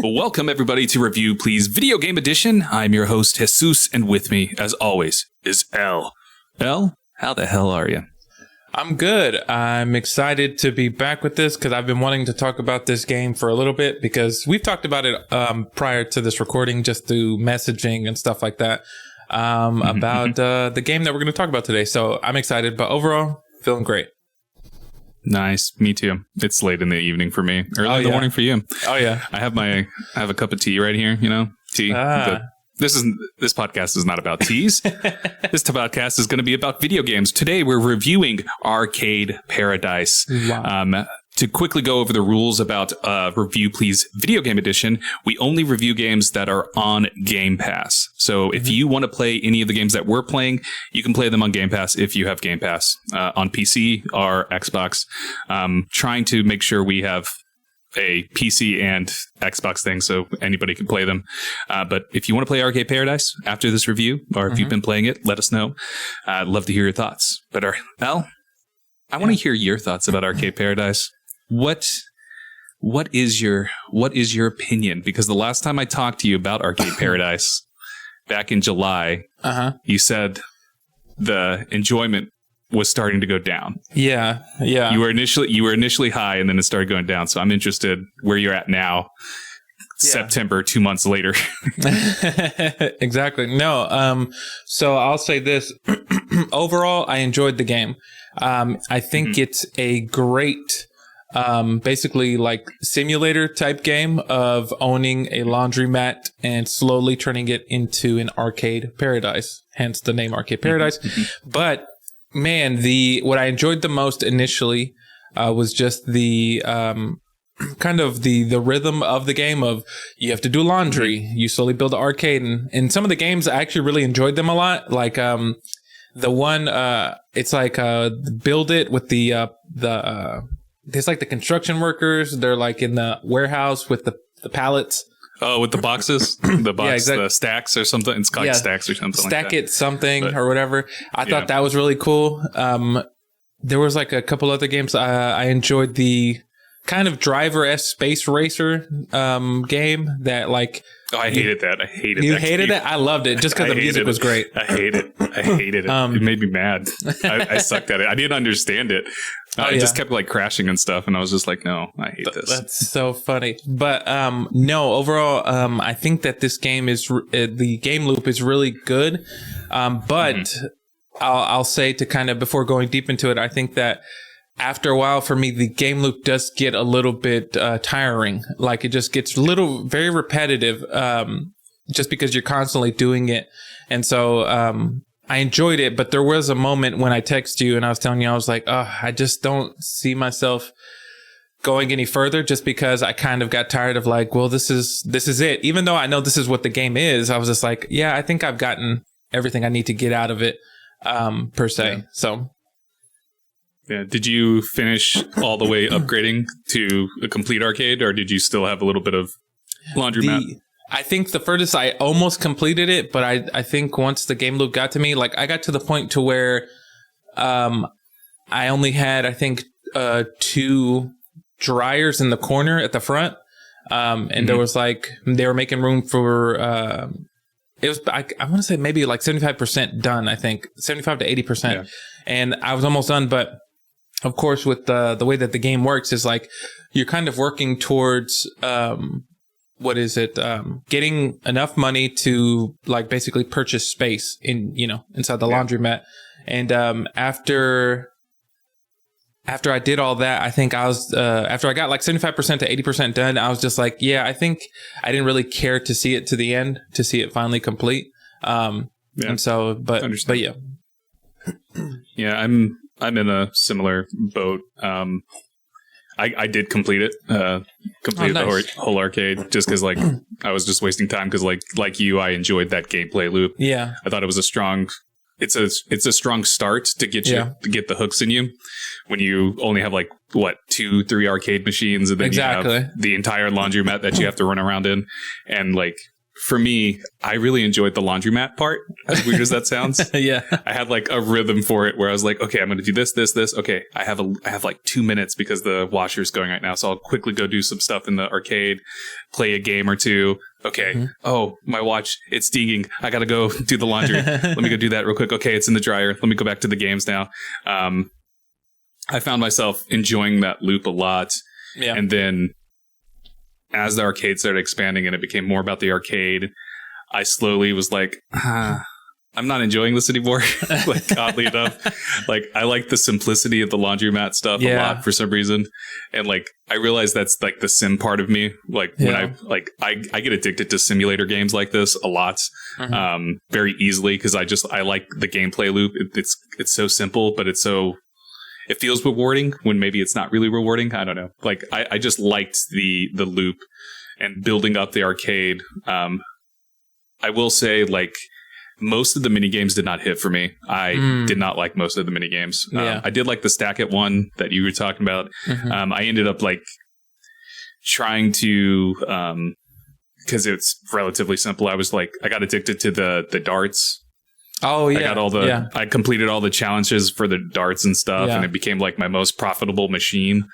Well, welcome everybody to Review Please Video Game Edition. I'm your host, Jesus, and with me, as always, is L. L, how the hell are you? I'm good. I'm excited to be back with this because I've been wanting to talk about this game for a little bit because we've talked about it prior to this recording, just through messaging and stuff like that, about the game that we're going to talk about today. So I'm excited, but overall, feeling great. Nice. Me too. It's late in the evening for me. Early in the morning for you. Oh yeah. I have a cup of tea right here, tea. This podcast is not about teas. This podcast is going to be about video games. Today we're reviewing Arcade Paradise. Wow. To quickly go over the rules about Review Please Video Game Edition, we only review games that are on Game Pass. So if you want to play any of the games that we're playing, you can play them on Game Pass if you have Game Pass on PC or Xbox. Trying to make sure we have a PC and Xbox thing so anybody can play them. But if you want to play Arcade Paradise after this review, or if you've been playing it, let us know. I'd love to hear your thoughts. But Al, I want to hear your thoughts about Arcade Paradise. What is your opinion? Because the last time I talked to you about Arcade Paradise back in July, you said the enjoyment was starting to go down. Yeah. You were initially high, and then it started going down. So I'm interested where you're at now, September, 2 months later. Exactly. No. So I'll say this. Overall, I enjoyed the game. I think it's a great, basically like simulator type game of owning a laundromat and slowly turning it into an arcade paradise. Hence the name Arcade Paradise. But man, what I enjoyed the most initially was just the kind of the rhythm of the game of you have to do laundry, you slowly build the arcade, and some of the games I actually really enjoyed them a lot. Like the one it's like build it with the there's like the construction workers. They're like in the warehouse with the pallets. Oh, with the boxes, the stacks or something. It's called stacks or something. Stack like that. It something or whatever. I thought that was really cool. There was like a couple other games. I enjoyed the kind of driver-esque space racer game that like. Oh, I hated that. I hated you that. You hated it? I loved it just because the music was great. I hated it. It made me mad. I sucked at it. I didn't understand it. It just kept like crashing and stuff. And I was just like, no, I hate this. That's so funny. But no, overall, I think that this game the game loop is really good. But I'll say to kind of, before going deep into it, I think that after a while, for me, the game loop does get a little bit tiring. Like it just gets very repetitive, just because you're constantly doing it. And so I enjoyed it, but there was a moment when I texted you and I was telling you, I was like, I just don't see myself going any further, just because I kind of got tired of like, well, this is it. Even though I know this is what the game is, I was just like, I think I've gotten everything I need to get out of it, per se. Yeah. So. Yeah. Did you finish all the way upgrading to a complete arcade, or did you still have a little bit of laundromat? I think the furthest I almost completed it, but I think once the game loop got to me, like I got to the point to where I only had, I think, 2 dryers in the corner at the front. And there was like, they were making room for, it was, I want to say maybe like 75% done, I think 75 to 80%. Yeah. And I was almost done, but of course, with the way that the game works is like you're kind of working towards getting enough money to like basically purchase space inside the laundromat. And after I did all that, I think I was after I got like 75% to 80% done, I was just like, I think I didn't really care to see it to the end, to see it finally complete. And so, but yeah. Yeah, I'm in a similar boat. I did complete it, the whole arcade, just because like I was just wasting time, because like you, I enjoyed that gameplay loop. Yeah, I thought it was it's a strong start to get to get the hooks in you when you only have like 2-3 arcade machines, and then you have the entire laundromat that you have to run around in, and like for me, I really enjoyed the laundromat part, as weird as that sounds. Yeah. I had like a rhythm for it where I was like, okay, I'm going to do this. Okay, I have like 2 minutes because the washer's going right now. So I'll quickly go do some stuff in the arcade, play a game or two. Okay. Oh, my watch, it's dinging. I got to go do the laundry. Let me go do that real quick. Okay, it's in the dryer. Let me go back to the games now. I found myself enjoying that loop a lot. Yeah. And then as the arcade started expanding and it became more about the arcade, I slowly was like, I'm not enjoying this anymore. Like, oddly enough, like I like the simplicity of the laundromat stuff a lot for some reason. And like, I realize that's like the sim part of me. Like when I get addicted to simulator games like this a lot, very easily. Cause I like the gameplay loop. It's so simple, but it feels rewarding when maybe it's not really rewarding. I don't know. Like I just liked the loop and building up the arcade. I will say like most of the mini games did not hit for me. I did not like most of the mini games. I did like the Stack It one that you were talking about. I ended up like trying to, cause it's relatively simple. I was like, I got addicted to the darts. Oh yeah, I got I completed all the challenges for the darts and stuff, and it became like my most profitable machine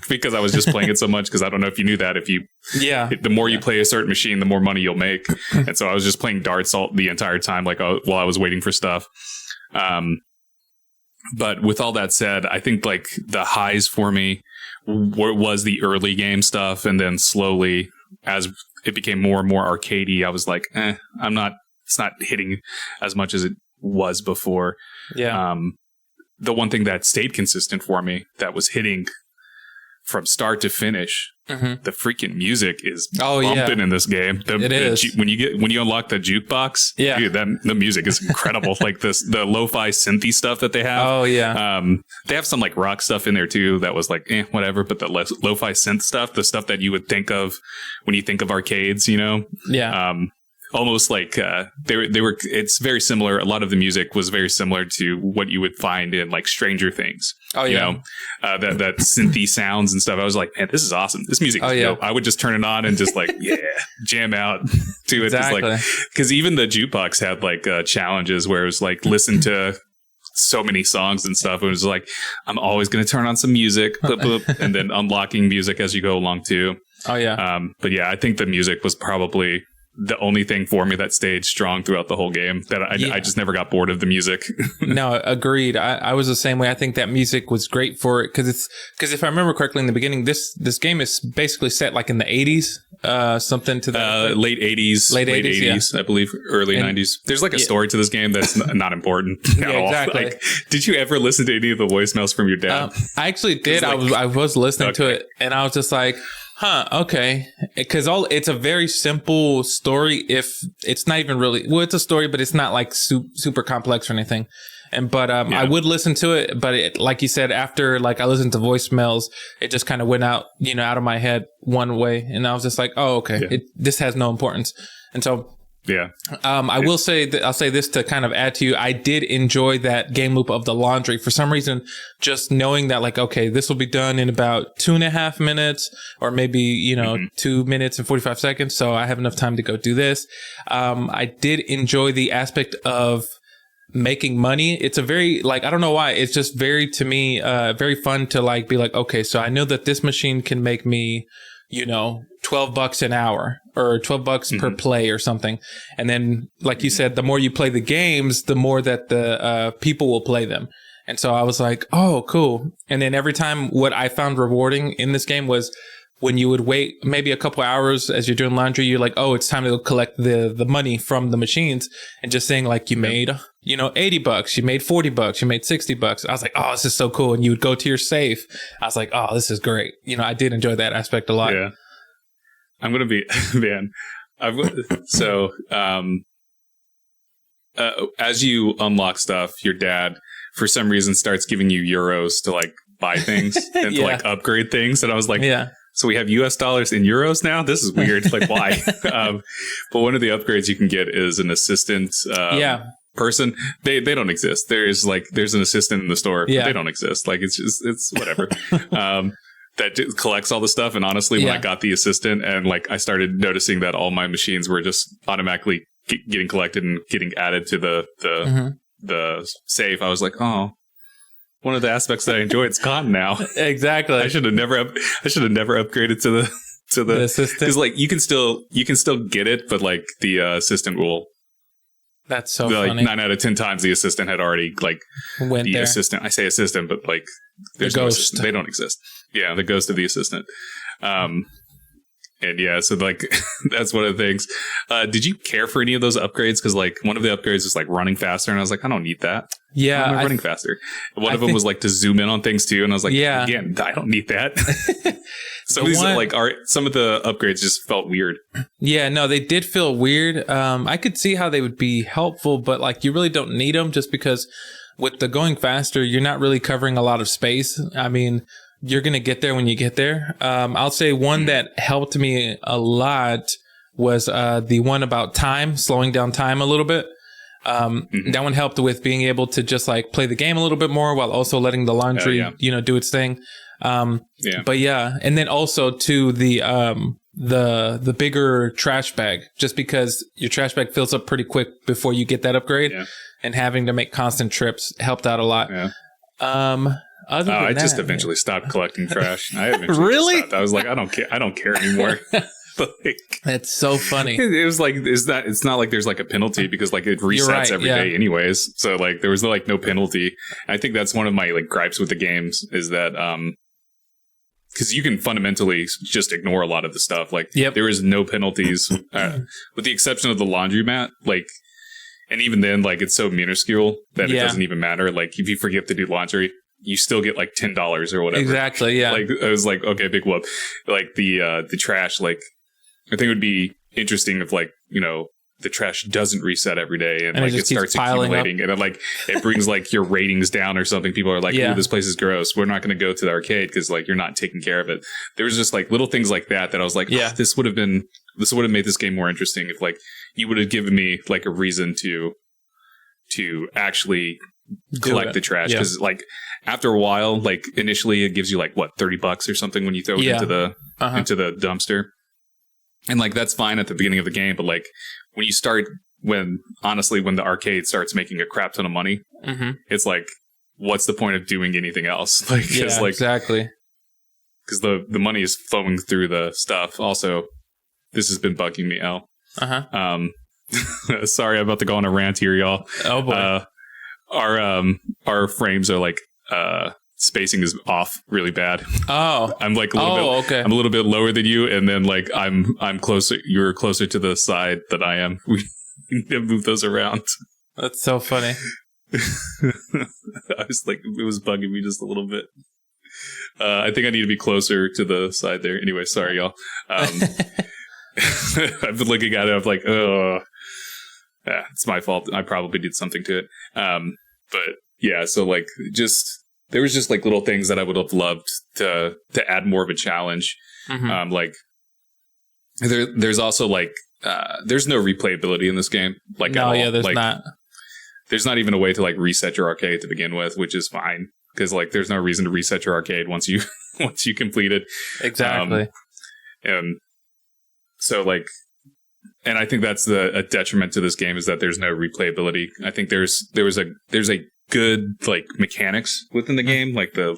because I was just playing it so much. Because I don't know if you knew that the more you play a certain machine, the more money you'll make. And so I was just playing darts the entire time, like while I was waiting for stuff. But with all that said, I think like the highs for me was the early game stuff, and then slowly as it became more and more arcadey, I was like, it's not hitting as much as it was before. Yeah. The one thing that stayed consistent for me that was hitting from start to finish, the freaking music is bumping in this game. It is. When you unlock the jukebox, dude, the music is incredible. Like the lo-fi synthy stuff that they have. Oh yeah. They have some like rock stuff in there too that was like whatever, but the lo-fi synth stuff, the stuff that you would think of when you think of arcades, you know? Yeah. Almost like they were. It's very similar. A lot of the music was very similar to what you would find in like Stranger Things. Oh yeah, you know, that synthy sounds and stuff. I was like, man, this is awesome. This music is dope. I would just turn it on and just like jam out to it. Exactly. Because even the jukebox had like challenges where it was like listen to so many songs and stuff. It was like I'm always going to turn on some music, and then unlocking music as you go along too. Oh yeah. But yeah, I think the music was probably the only thing for me that stayed strong throughout the whole game, that I just never got bored of the music. No, agreed. I was the same way. I think that music was great for it because if I remember correctly in the beginning, this game is basically set like in the 80s, something to that. Late 80s, I believe, early 90s. There's like a story to this game that's not important at all. Exactly. Like, did you ever listen to any of the voicemails from your dad? I actually did. Like, I was listening to it and I was just like, okay. Because it's a very simple story. If it's not even really, it's a story, but it's not like super complex or anything. But I would listen to it, but like you said, after like I listened to voicemails, it just kind of went out of my head one way, and I was just like, oh, okay, this has no importance. And so I will say that I'll say this to kind of add to you. I did enjoy that game loop of the laundry for some reason, just knowing that like, okay, this will be done in about 2.5 minutes or maybe, 2 minutes and 45 seconds. So I have enough time to go do this. I did enjoy the aspect of making money. It's a very like, I don't know why. It's just very, to me, very fun to like, be like, okay, so I know that this machine can make me, $12 an hour or $12 per play or something. And then, like you said, the more you play the games, the more that the people will play them. And so I was like, oh, cool. And then every time, what I found rewarding in this game was when you would wait maybe a couple hours as you're doing laundry, you're like, oh, it's time to go collect the money from the machines, and just saying like you made, $80, you made $40, you made $60. I was like, oh, this is so cool. And you would go to your safe. I was like, oh, this is great. I did enjoy that aspect a lot. Yeah. I'm going to be, man. So, as you unlock stuff, your dad, for some reason, starts giving you euros to like buy things and to like upgrade things. And I was like, so we have US dollars in euros now? This is weird. Like, why? But one of the upgrades you can get is an assistant person. They don't exist. There's an assistant in the store, but they don't exist. Like, it's whatever. that collects all the stuff. And honestly, when I got the assistant and like I started noticing that all my machines were just automatically getting collected and getting added to the save, I was like, oh, one of the aspects that I enjoy, it's gone now. Exactly. I should have never upgraded to the assistant, because like you can still get it, but like the assistant will. That's so like funny. 9 out of 10 times the assistant had already like went the there. assistant. I say assistant, but like there's The no ghost. assistant. They don't exist. Yeah, the ghost of the assistant. And yeah, so like that's one of the things. Did you care for any of those upgrades? Because like one of the upgrades was like running faster, and I was like, I don't need that. Yeah, I'm running faster. One of them was like to zoom in on things too, and I was like, yeah, again, I don't need that. Some of these some of the upgrades just felt weird. Yeah, no, they did feel weird. I could see how they would be helpful, but like you really don't need them just because with the going faster, you're not really covering a lot of space. I mean, you're going to get there when you get there. I'll say one that helped me a lot was the one about time, slowing down time a little bit. That one helped with being able to just like play the game a little bit more while also letting the laundry, do its thing. But yeah, and then also to the bigger trash bag, just because your trash bag fills up pretty quick before you get that upgrade, and having to make constant trips helped out a lot. Other than I that, just eventually stopped collecting trash. I eventually really stopped. I was like, I don't care anymore. Like, that's so funny. It was like, it's not like there's like a penalty because like it resets every day anyways. So like there was like no penalty. I think that's one of my like gripes with the games is that because you can fundamentally just ignore a lot of the stuff. Like there is no penalties with the exception of the laundromat. Like, and even then, like it's so minuscule that it doesn't even matter. Like if you forget to do laundry, you still get like $10 or whatever. Exactly. Yeah. Like I was like, okay, big whoop. Like the trash, like I think it would be interesting if like, the trash doesn't reset every day and like it starts accumulating and then like it brings like your ratings down or something. People are like, ooh, this place is gross. We're not going to go to the arcade because like you're not taking care of it. There was just like little things like that I was like, this would have made this game more interesting if like you would have given me like a reason to actually collect the trash because like after a while, like initially it gives you like what $30 or something when you throw it into the dumpster, and like that's fine at the beginning of the game, but like when the arcade starts making a crap ton of money, it's like what's the point of doing anything else? Like exactly, because the money is flowing through the stuff. Also, this has been bugging me, Al. Sorry, I'm about to go on a rant here, y'all. Oh boy. Our frames are like spacing is off really bad. Oh, I'm like a little bit. Okay. I'm a little bit lower than you, and then like I'm closer. You're closer to the side than I am. We need to move those around. That's so funny. I was like, it was bugging me just a little bit. I think I need to be closer to the side there. Anyway, sorry, y'all. I've been looking at it. I'm like, oh. Yeah, it's my fault. I probably did something to it. But yeah, so like there was just like little things that I would have loved to add more of a challenge. Like there's also like there's no replayability in this game. Like no, at all. Yeah, there's like, not. There's not even a way to like reset your arcade to begin with, which is fine because like there's no reason to reset your arcade once you complete it. Exactly. And so like. And I think that's a detriment to this game is that there's no replayability. I think there's a good like mechanics within the game, like the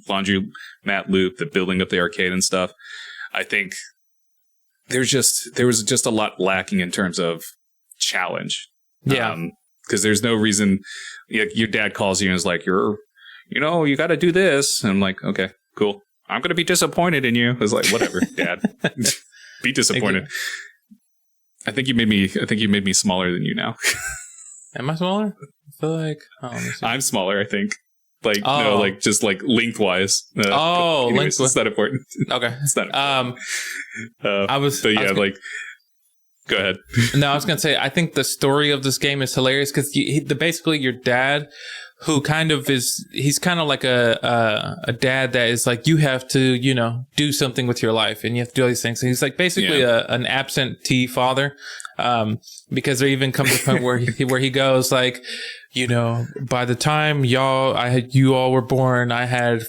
laundry mat loop, the building up the arcade and stuff. I think there was just a lot lacking in terms of challenge. Yeah, because there's no reason. Your dad calls you and is like, you got to do this, and I'm like, okay, cool. I'm gonna be disappointed in you. It's like, whatever, Dad. Be disappointed. I think you made me smaller than you now. Am I smaller? I feel like I'm smaller. I think no, like just like lengthwise. Lengthwise. It's not important. Okay, it's not. Go ahead. No, I was gonna say I think the story of this game is hilarious because basically your dad who kind of he's kind of like a dad that is like, you have to, you know, do something with your life and you have to do all these things. And he's like basically an absentee father. Because there even comes a point where he goes like, you know, by the time you all were born, I had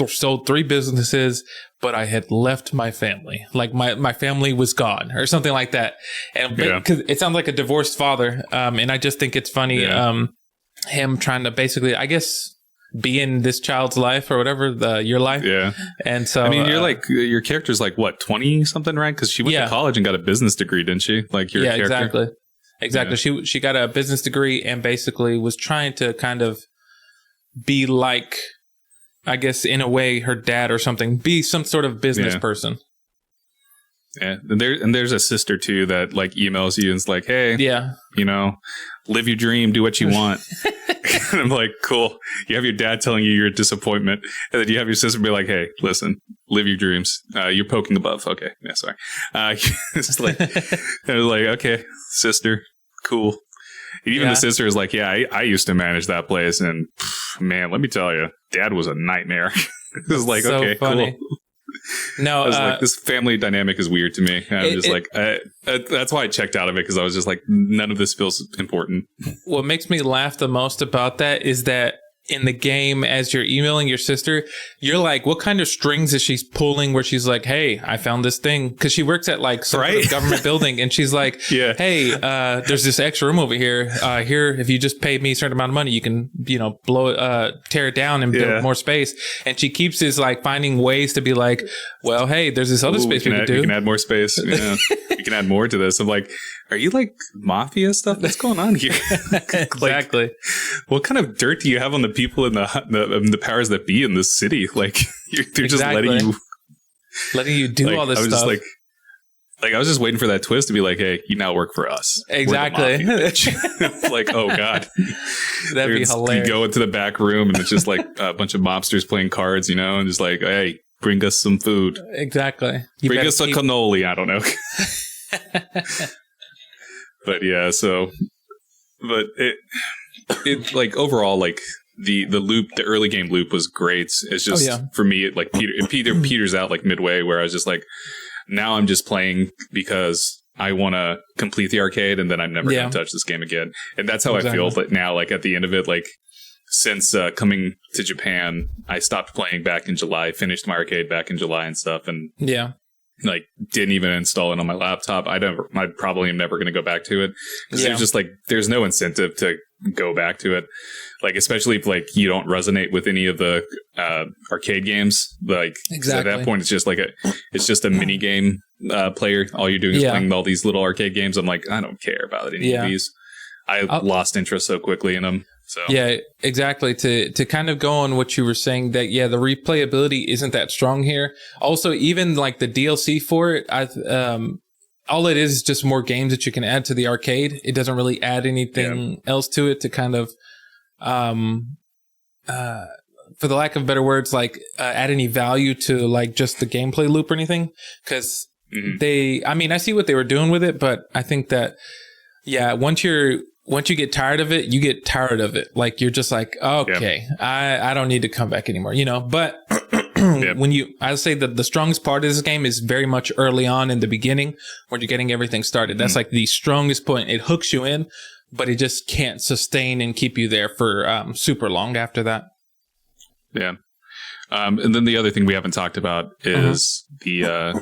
sold 3 businesses, but I had left my family. Like my family was gone or something like that. And because it sounds like a divorced father. And I just think it's funny. Him trying to basically, I guess, be in this child's life or whatever, your life. Yeah. And so, I mean, you're like, your character's like what, 20 something, right? Because she went to college and got a business degree, didn't she? Like your character. Exactly. Yeah. She got a business degree and basically was trying to kind of be like, I guess, in a way, her dad or something, be some sort of business person. Yeah. And there's a sister too that like emails you and it's like, hey, you know, live your dream, do what you want. And I'm like, cool. You have your dad telling you you're a disappointment. And then you have your sister be like, hey, listen, live your dreams. You're poking above. Okay. Yeah, sorry. It's like, I was like, okay, sister, cool. And even the sister is like, yeah, I used to manage that place. And man, let me tell you, dad was a nightmare. It was like, so okay, funny. Cool. No, I was like, this family dynamic is weird to me. And I'm just like, that's why I checked out of it, because I was just like, none of this feels important. What makes me laugh the most about that is that in the game, as you're emailing your sister, you're like, what kind of strings is she pulling where she's like, hey, I found this thing? Because she works at like some sort of government building, and she's like, hey, there's this extra room over here. Here, if you just pay me a certain amount of money, you can, you know, tear it down and build more space. And she keeps like finding ways to be like, well, hey, there's this other space we can do. You can add more space. Yeah. You can add more to this. I'm like, are you like mafia stuff? What's going on here? Exactly. Like, what kind of dirt do you have on the people in the powers that be in this city? Like, they're just letting you do all this stuff. Just like I was just waiting for that twist to be like, hey, you now work for us. Exactly. Like, oh god, that'd be hilarious. You go into the back room and it's just like a bunch of mobsters playing cards, you know, and just like, hey, bring us some food. Exactly. Bring us a cannoli. I don't know. But yeah, but it like overall, like the early game loop was great. It's just for me, it like peters out like midway, where I was just like, now I'm just playing because I want to complete the arcade, and then I'm never going to touch this game again. And that's how I feel. But now, like at the end of it, like since coming to Japan, I stopped playing back in July, finished my arcade back in July and stuff, and like didn't even install it on my laptop. I probably am never going to go back to it, because there's just like, there's no incentive to go back to it. Like, especially if like you don't resonate with any of the arcade games. Like at that point, it's just like it's just a mini game player. All you're doing is playing all these little arcade games. I'm like, I don't care about any of these. I lost interest so quickly in them. So. Yeah, exactly. To kind of go on what you were saying, that the replayability isn't that strong here. Also, even like the DLC for it, all it is just more games that you can add to the arcade. It doesn't really add anything else to it to kind of, for the lack of better words, like add any value to like just the gameplay loop or anything. Because I see what they were doing with it, but I think that once you get tired of it, you get tired of it. Like, you're just like, okay, I don't need to come back anymore, you know? But I say that the strongest part of this game is very much early on in the beginning, when you're getting everything started. That's like the strongest point. It hooks you in, but it just can't sustain and keep you there for super long after that. Yeah. And then the other thing we haven't talked about is the,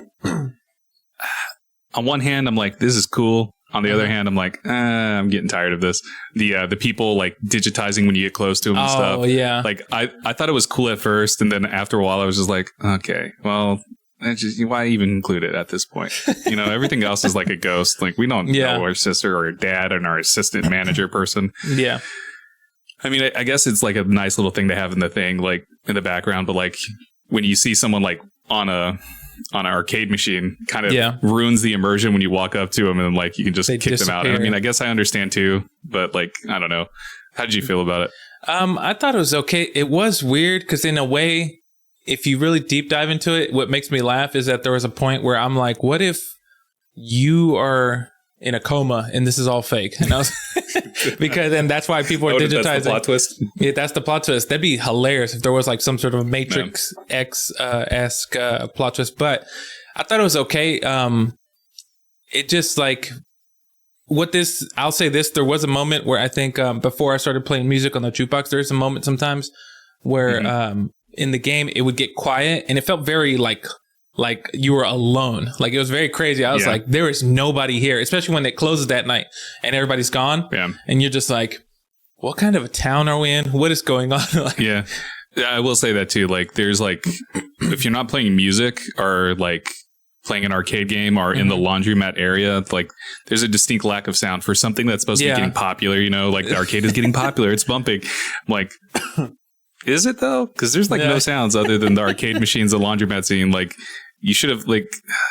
on one hand, I'm like, this is cool. On the other hand, I'm like, I'm getting tired of this. The people like digitizing when you get close to them and stuff. Oh, yeah. Like, I thought it was cool at first. And then after a while, I was just like, okay, well, why even include it at this point? You know, everything else is like a ghost. Like, we don't know our sister or our dad and our assistant manager person. Yeah. I mean, I guess it's like a nice little thing to have in the thing, like in the background. But like when you see someone like on an arcade machine, kind of ruins the immersion when you walk up to them and then like you can just kick them out. I mean, I guess I understand too, but like, I don't know. How did you feel about it? I thought it was okay. It was weird because in a way, if you really deep dive into it, what makes me laugh is that there was a point where I'm like, what if in a coma and this is all fake. And I was because then that's why people are digitizing. That's the plot twist. Yeah, that's the plot twist. That'd be hilarious if there was like some sort of Matrix esque plot twist. But I thought it was okay. It just like I'll say this. There was a moment where I think before I started playing music on the jukebox, there's a moment sometimes where in the game it would get quiet and it felt very like you were alone. Like it was very crazy. I was like, there is nobody here, especially when it closes that night and everybody's gone. Yeah. And you're just like, what kind of a town are we in? What is going on? Like, yeah, I will say that too. Like there's like, if you're not playing music or like playing an arcade game or in the laundromat area, like there's a distinct lack of sound for something that's supposed to be getting popular, you know, like the arcade is getting popular. It's bumping. I'm like, is it though? Because there's like no sounds other than the arcade machines, the laundromat scene. Like you should have like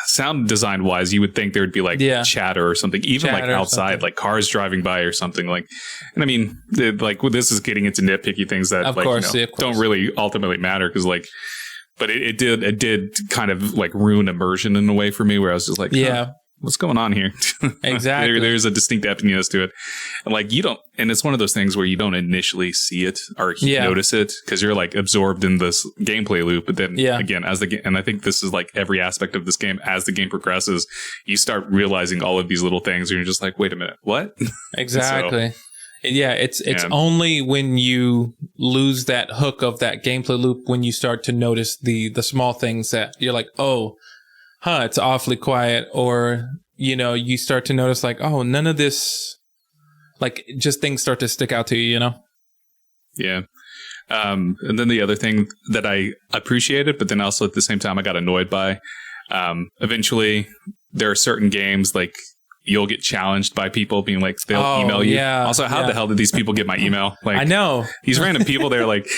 sound design wise, you would think there would be like chatter or something, even like outside, like cars driving by or something. Like, and I mean, like this is getting into nitpicky things that don't really ultimately matter because like, but it did kind of like ruin immersion in a way for me where I was just like, what's going on here? Exactly. There's a distinct emptiness to it. And like and it's one of those things where you don't initially see it or notice it because you're like absorbed in this gameplay loop. But then again, and I think this is like every aspect of this game, as the game progresses, you start realizing all of these little things and you're just like, wait a minute, what? Exactly. It's only when you lose that hook of that gameplay loop when you start to notice the small things that you're like, oh, it's awfully quiet, or you start to notice like, oh, none of this, like just things start to stick out to you, Yeah. And then the other thing that I appreciated, but then also at the same time I got annoyed by, eventually there are certain games like you'll get challenged by people being like, they'll email you. Yeah, also, how the hell did these people get my email? Like, I know these random people. They're like,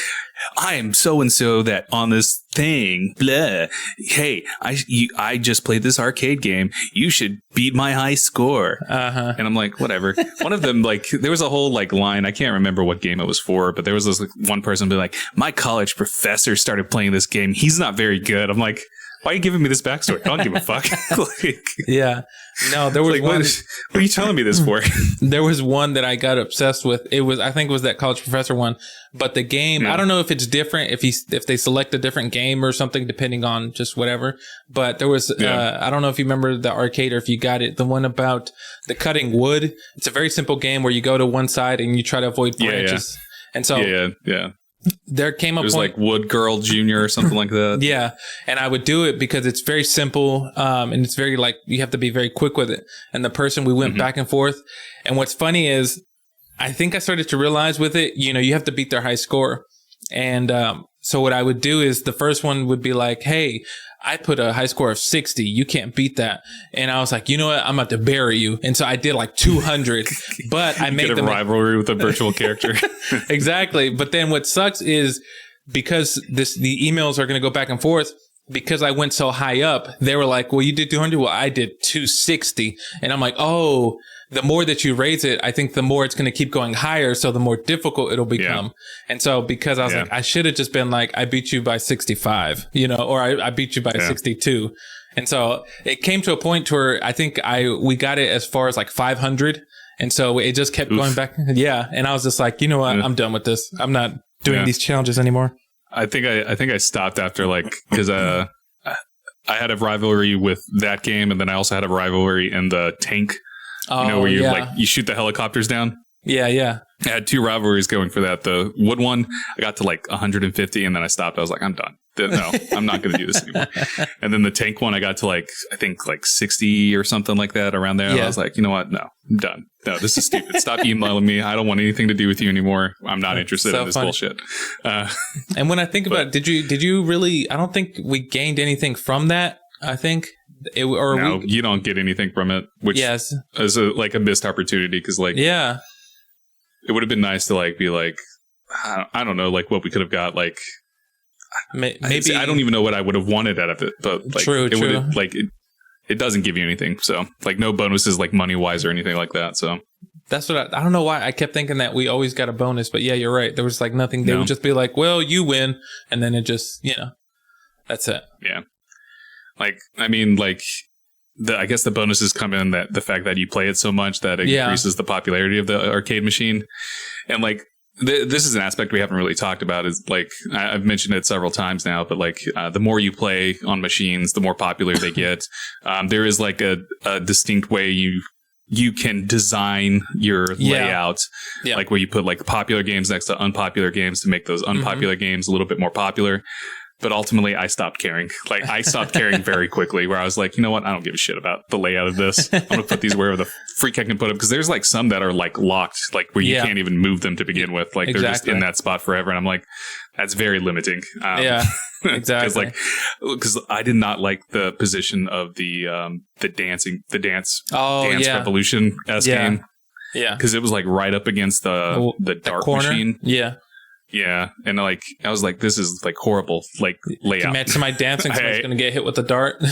I am so-and-so that on this thing, blah. Hey, I just played this arcade game. You should beat my high score. And I'm like, whatever. One of them, like, there was a whole like line. I can't remember what game it was for, but there was this like, one person be like, my college professor started playing this game. He's not very good. I'm like, why are you giving me this backstory? I don't give a fuck. Yeah. No, there was like, one. What are you telling me this for? There was one that I got obsessed with. I think it was that college professor one. But the game, I don't know if it's different, if they select a different game or something, depending on just whatever. But there was, I don't know if you remember the arcade or if you got it, the one about the cutting wood. It's a very simple game where you go to one side and you try to avoid branches. And so, there came a point like Wood Girl Jr. or something like that. Yeah. And I would do it because it's very simple. And it's very like, you have to be very quick with it. And the person, we went back and forth. And what's funny is I think I started to realize with it, you have to beat their high score. And, so what I would do is the first one would be like, hey, I put a high score of 60. You can't beat that. And I was like, you know what? I'm about to bury you. And so I did like 200, but I made a rivalry with a virtual character. Exactly. But then what sucks is because the emails are going to go back and forth. Because I went so high up, they were like, well, you did 200. Well, I did 260. And I'm like, oh, the more that you raise it, I think the more it's going to keep going higher. So the more difficult it'll become. Yeah. And so because I was like, I should have just been like, I beat you by 65, or I beat you by 62. And so it came to a point where I think we got it as far as like 500. And so it just kept going back. Yeah. And I was just like, you know what? I'm done with this. I'm not doing these challenges anymore. I think I stopped after like, because I had a rivalry with that game. And then I also had a rivalry in the tank. Where you you shoot the helicopters down. Yeah, yeah. I had two rivalries going for that. The wood one, I got to like 150 and then I stopped. I was like, I'm done. No, I'm not going to do this anymore. And then the tank one, I got to like, I think like 60 or something like that around there. Yeah. And I was like, you know what? No, I'm done. No, this is stupid. Stop emailing me. I don't want anything to do with you anymore. I'm not interested in this bullshit. And when I think about it, did you really, I don't think we gained anything from that. I think. You don't get anything from it, which is like a missed opportunity because like it would have been nice to like be like I don't know like what we could have got like maybe I don't even know what I would have wanted out of it, but like true. Like it doesn't give you anything, so like no bonuses like money wise or anything like that. So that's what I don't know why I kept thinking that we always got a bonus, but yeah, you're right. There was like nothing. They would just be like, well, you win, and then it just that's it. Yeah. Like, I mean, like, I guess the bonuses come in that the fact that you play it so much that it increases the popularity of the arcade machine. And like, this is an aspect we haven't really talked about, is like, I've mentioned it several times now, but like, the more you play on machines, the more popular they get. There is like a distinct way you can design your layout, like where you put like popular games next to unpopular games to make those unpopular games a little bit more popular. But ultimately, I stopped caring. Like, I stopped caring very quickly, where I was like, you know what? I don't give a shit about the layout of this. I'm going to put these wherever the freak I can put them. Because there's like some that are like locked, like where you can't even move them to begin with. Like, they're just in that spot forever. And I'm like, that's very limiting. Exactly. Because I did not like the position of the dance revolution game. Yeah. Because it was like right up against the dark machine. Yeah. Yeah, and like I was like, this is like horrible, like layout. Imagine somebody dancing, somebody's gonna get hit with a dart.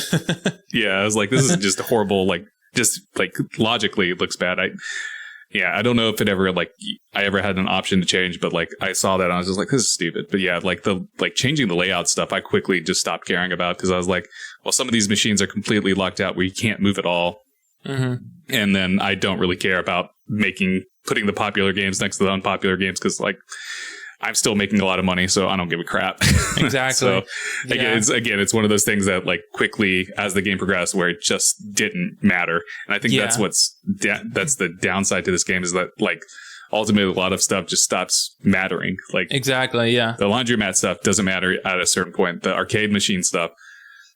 Yeah, I was like, this is just horrible. Like, just like logically, it looks bad. I don't know if it ever like I ever had an option to change, but like I saw that and I was just like, this is stupid. But yeah, like changing the layout stuff, I quickly just stopped caring about, because I was like, well, some of these machines are completely locked out where you can't move at all, and then I don't really care about putting the popular games next to the unpopular games, because like, I'm still making a lot of money, so I don't give a crap. Exactly. So it's one of those things that like quickly as the game progressed, where it just didn't matter. And I think that's that's the downside to this game, is that like ultimately a lot of stuff just stops mattering. Like, exactly, yeah. The laundromat stuff doesn't matter at a certain point. The arcade machine stuff,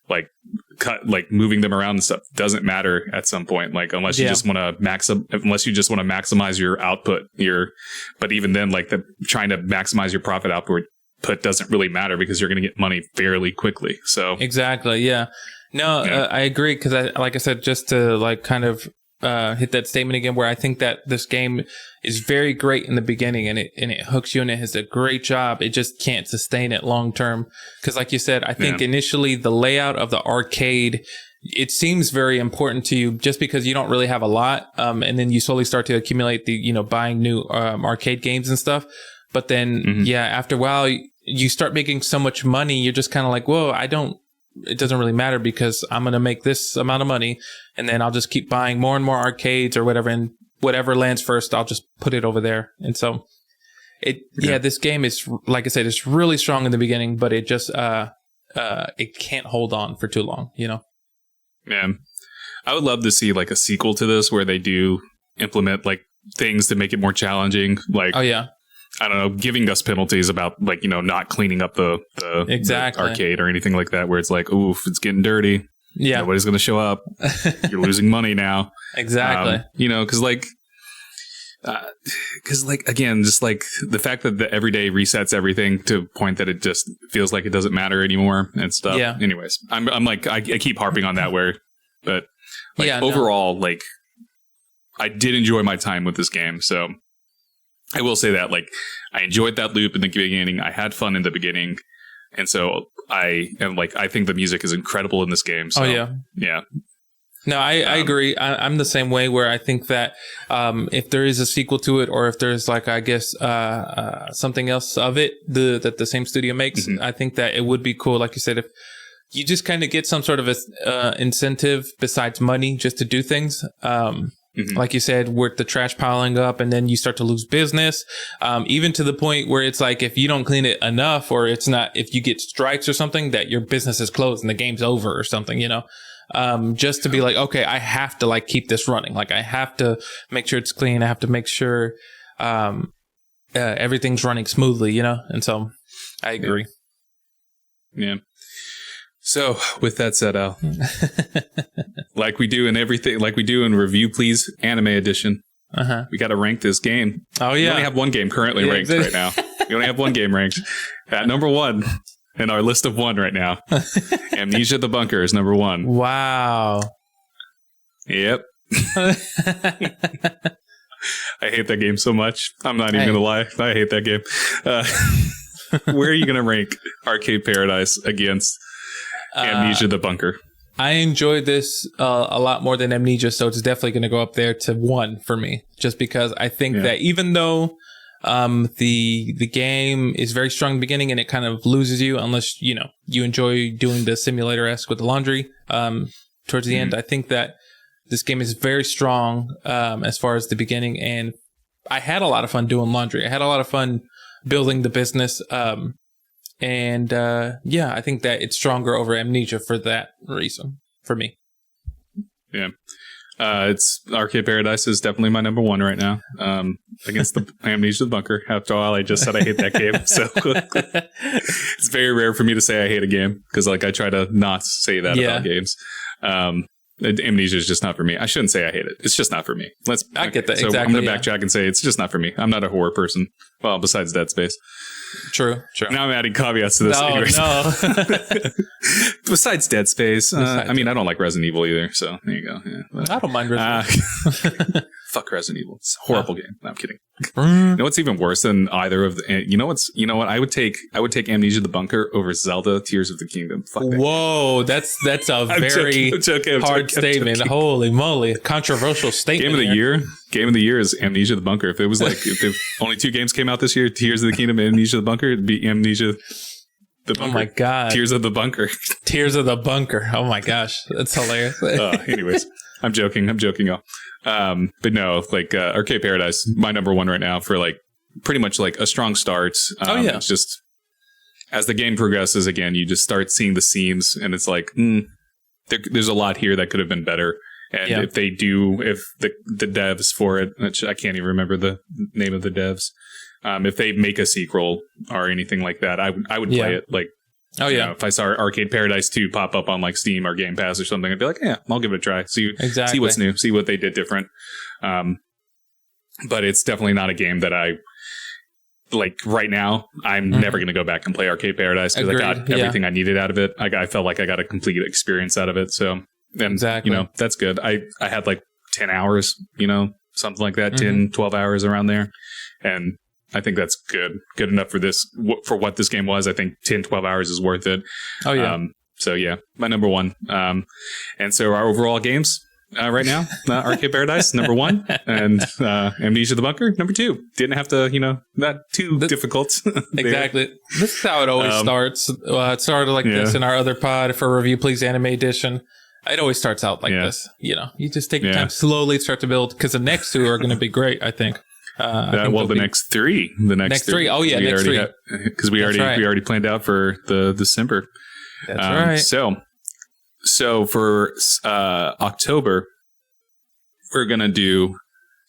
like moving them around and stuff, doesn't matter at some point. Like, unless you just want to maximize your output, but even then, like trying to maximize your profit output doesn't really matter, because you're going to get money fairly quickly. So exactly, yeah. No, I agree, because like I said, just to like kind of hit that statement again, where I think that this game is very great in the beginning, and it hooks you, and it has a great job. It just can't sustain it long term, because like you said, I think initially the layout of the arcade, it seems very important to you, just because you don't really have a lot, and then you slowly start to accumulate the buying new arcade games and stuff. But then after a while, you start making so much money, you're just kind of like, whoa, it doesn't really matter, because I'm going to make this amount of money, and then I'll just keep buying more and more arcades or whatever, and whatever lands first, I'll just put it over there. And so this game is, like I said, it's really strong in the beginning, but it just, it can't hold on for too long, Man, I would love to see like a sequel to this, where they do implement like things to make it more challenging. Like, I don't know, giving us penalties about like, not cleaning up the arcade or anything like that, where it's like, oof, it's getting dirty. Yeah. Nobody's going to show up. You're losing money now. Exactly. Because again, just like the fact that the everyday resets everything to a point that it just feels like it doesn't matter anymore and stuff. Yeah. Anyways, I'm like, I keep harping on that but overall, like, I did enjoy my time with this game. So I will say that, like, I enjoyed that loop in the beginning. I had fun in the beginning. And so I think the music is incredible in this game. So, yeah. No, I agree. I'm the same way, where I think that if there is a sequel to it, or if there's like, I guess, something else of it that the same studio makes, I think that it would be cool. Like you said, if you just kind of get some sort of incentive besides money just to do things. Like you said, with the trash piling up, and then you start to lose business, even to the point where it's like, if you don't clean it enough, or if you get strikes or something, that your business is closed and the game's over or something, just to be like, okay, I have to like keep this running. Like, I have to make sure it's clean. I have to make sure everything's running smoothly, and so I agree. Yeah. So with that said, Al, like we do in everything, like we do in Review Please Anime Edition, we got to rank this game. Oh, yeah. We only have one game currently ranked right now. We only have one game ranked at number 1 in our list of 1 right now. Amnesia the Bunker is number 1. Wow. Yep. I hate that game so much. I'm not even going to lie. I hate that game. Where are you going to rank Arcade Paradise against Amnesia the Bunker? I enjoyed this a lot more than Amnesia, so it's definitely going to go up there to 1 for me, just because I think that even though the game is very strong in the beginning, and it kind of loses you unless you enjoy doing the simulator-esque with the laundry, towards the end. I think that this game is very strong as far as the beginning, and I had a lot of fun doing laundry. I had a lot of fun building the business, and I think that it's stronger over Amnesia for that reason for me. Yeah. It's Arcade Paradise is definitely my number one right now. Against the Amnesia the Bunker. After all, I just said I hate that game. So it's very rare for me to say I hate a game because like I try to not say that about games. Amnesia is just not for me. I shouldn't say I hate it. It's just not for me. I get that. So exactly, I'm going to backtrack and say it's just not for me. I'm not a horror person. Well, besides Dead Space. True. Now I'm adding caveats to this. No. Besides Dead Space. I mean, I don't like Resident Evil either. So there you go. Yeah, I don't mind Resident Evil. Fuck Resident Evil. It's a horrible game. No, I'm kidding. You know what's even worse than either of the? You know what? I would take Amnesia the Bunker over Zelda Tears of the Kingdom. Fuck that. Whoa, that's a very hard statement. Holy moly, controversial statement. Game of the year is Amnesia the Bunker. If it was like if only 2 games came out this year, Tears of the Kingdom and Amnesia the Bunker, it'd be Amnesia the Bunker. Oh my god, Tears of the Bunker. Tears of the Bunker. Oh my gosh, that's hilarious. Anyways, I'm joking, y'all. But no, like Arcade Paradise, my number one right now for like pretty much like a strong start. It's just as the game progresses, again, you just start seeing the seams, and it's like there's a lot here that could have been better. And if the devs for it, which I can't even remember the name of the devs, if they make a sequel or anything like that, I would play it. Like, if I saw Arcade Paradise 2 pop up on like Steam or Game Pass or something, I'd be like, yeah, I'll give it a try. See what's new, see what they did different. But it's definitely not a game that I like right now. I'm never going to go back and play Arcade Paradise because I got everything I needed out of it. I felt like I got a complete experience out of it. So, and that's good. I had like 10 hours, something like that, 10, 12 hours around there. And I think that's good enough for this, for what this game was. I think 10, 12 hours is worth it. Oh, yeah. So, yeah, my number one. And so our overall games right now, Arcade Paradise, number one, and Amnesia the Bunker, number two. Didn't have to, not too difficult. Exactly. This is how it always starts. It started like this in our other pod for Review Please Anime Edition. It always starts out like this. You just take your time, slowly start to build, because the next 2 are going to be great, I think. The next three. Next three. Oh yeah, next 3. Because we already planned out for the December. That's right. So for October, we're gonna do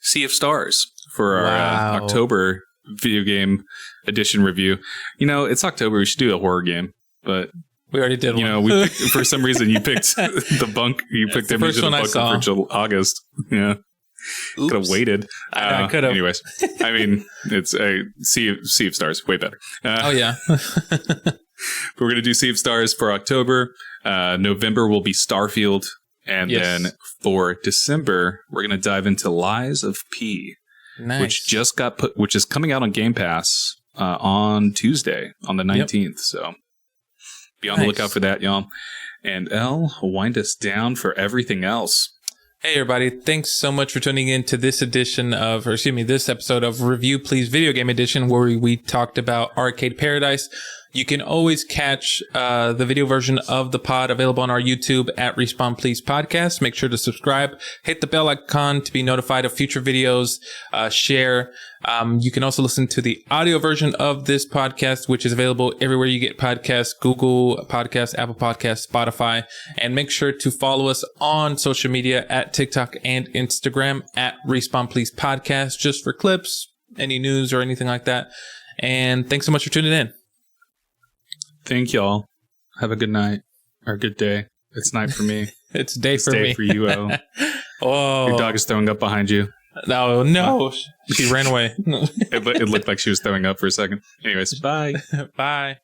Sea of Stars for our October video game edition review. It's October. We should do a horror game, but we already did one. For some reason you picked the bunk. You picked the Amnesia the Bunker for August. Yeah. Could have waited. I could have. Anyways, I mean, it's a Sea of Stars, way better. We're going to do Sea of Stars for October. November will be Starfield. And then for December, we're going to dive into Lies of P, which is coming out on Game Pass on Tuesday, on the 19th. So be on the lookout for that, y'all. And Elle will wind us down for everything else. Hey everybody, thanks so much for tuning in to this episode of Review Please Video Game Edition, where we talked about Arcade Paradise. You can always catch the video version of the pod available on our YouTube at Respawn Please Podcast. Make sure to subscribe, hit the bell icon to be notified of future videos, share. You can also listen to the audio version of this podcast, which is available everywhere you get podcasts, Google Podcasts, Apple Podcasts, Spotify. And make sure to follow us on social media at TikTok and Instagram at Respawn Please Podcast, just for clips, any news or anything like that. And thanks so much for tuning in. Thank y'all. Have a good night or good day. It's night for me. It's day for me. It's day for you, O. Oh. Your dog is throwing up behind you. No. She ran away. It looked like she was throwing up for a second. Anyways, bye. Bye.